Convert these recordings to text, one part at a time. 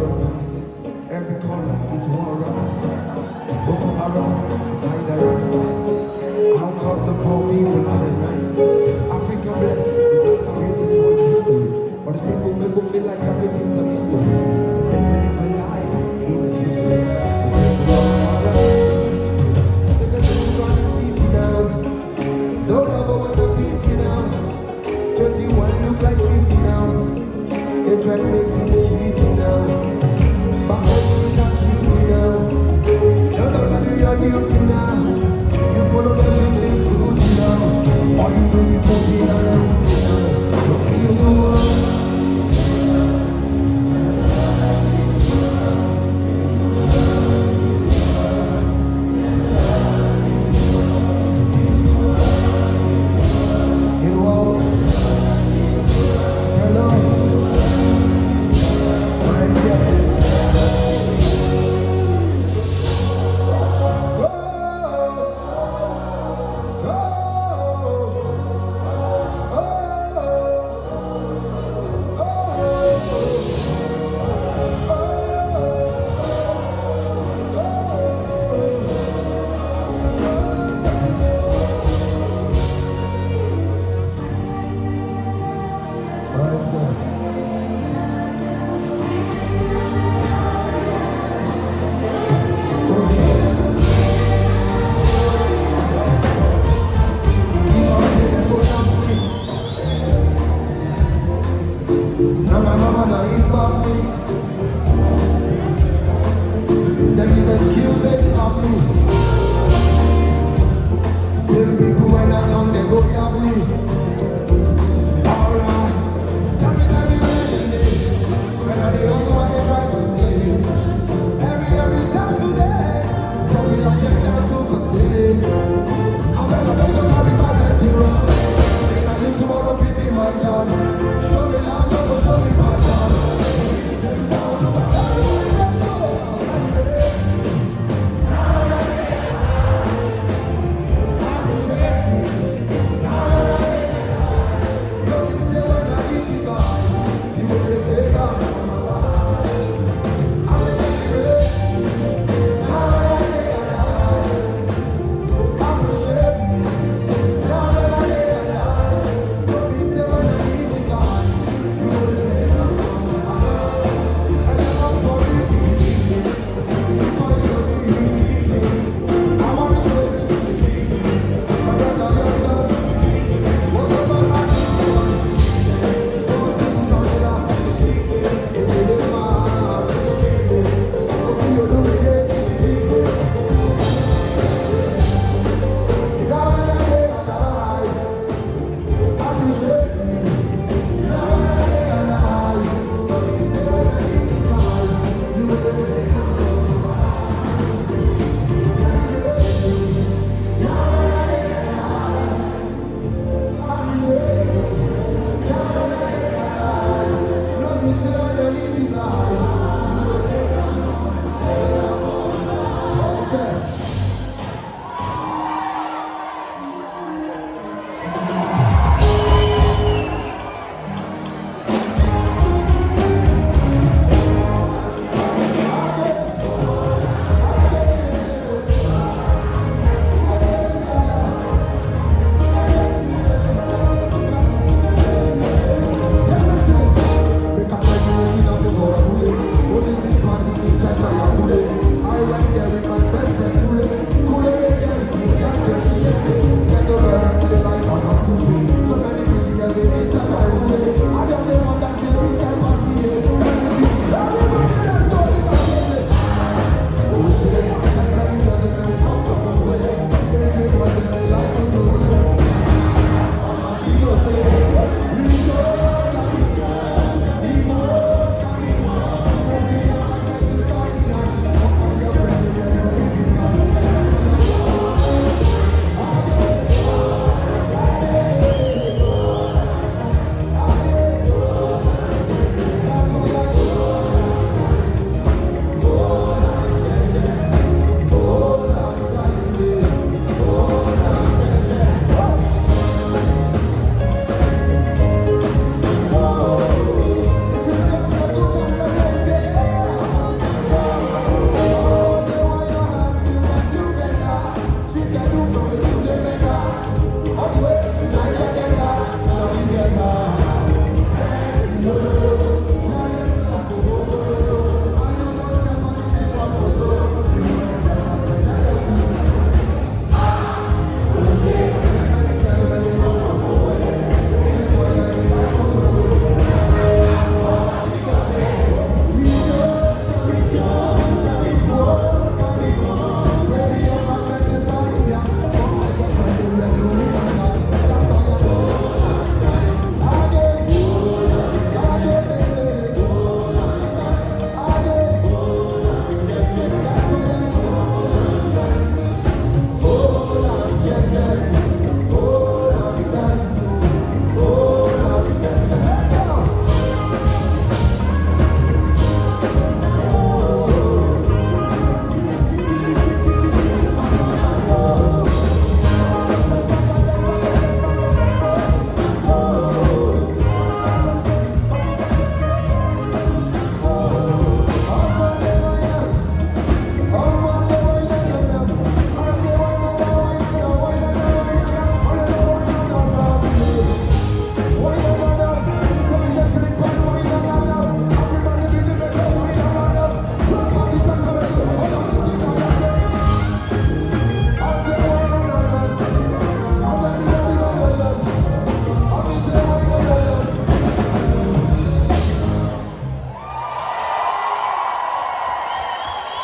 run past it. Every corner, it's one run past it. Open around, the kind of run. How come the poor people are the nicest? Africa blessed, it's not a beautiful history. But people make you feel like everything's a mystery. But then you live a life in the history. The people of our father, they just run the city now. Don't ever want to pity now. 21 look like 50 now. They try to make things shitty now. But home is not guilty now. Don't ever do your duty now. You follow the same route now. All you do is put in a route now. Don't you know?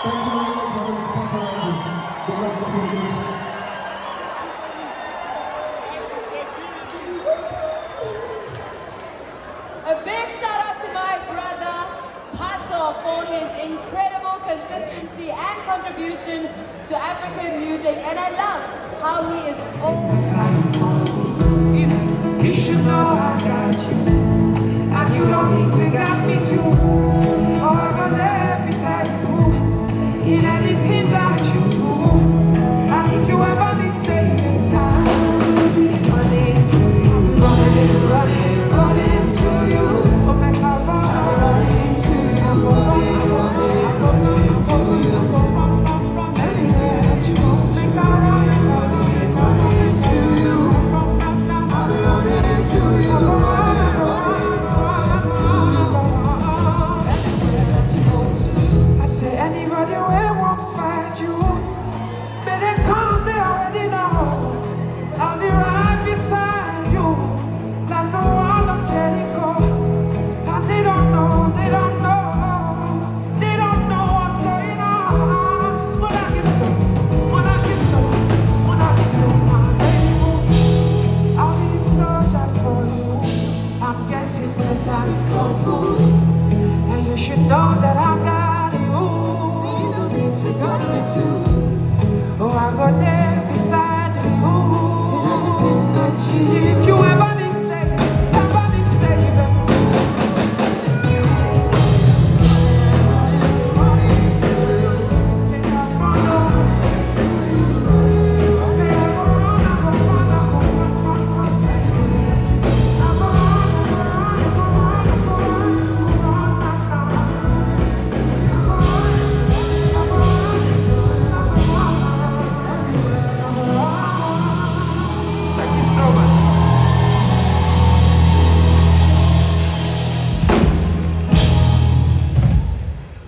Thank you very much for this paparazzi. The love of you. A big shout out to my brother, Pato, for his incredible consistency and contribution to African music. And I love how he is always... You should know I got you, and you don't need to got me too.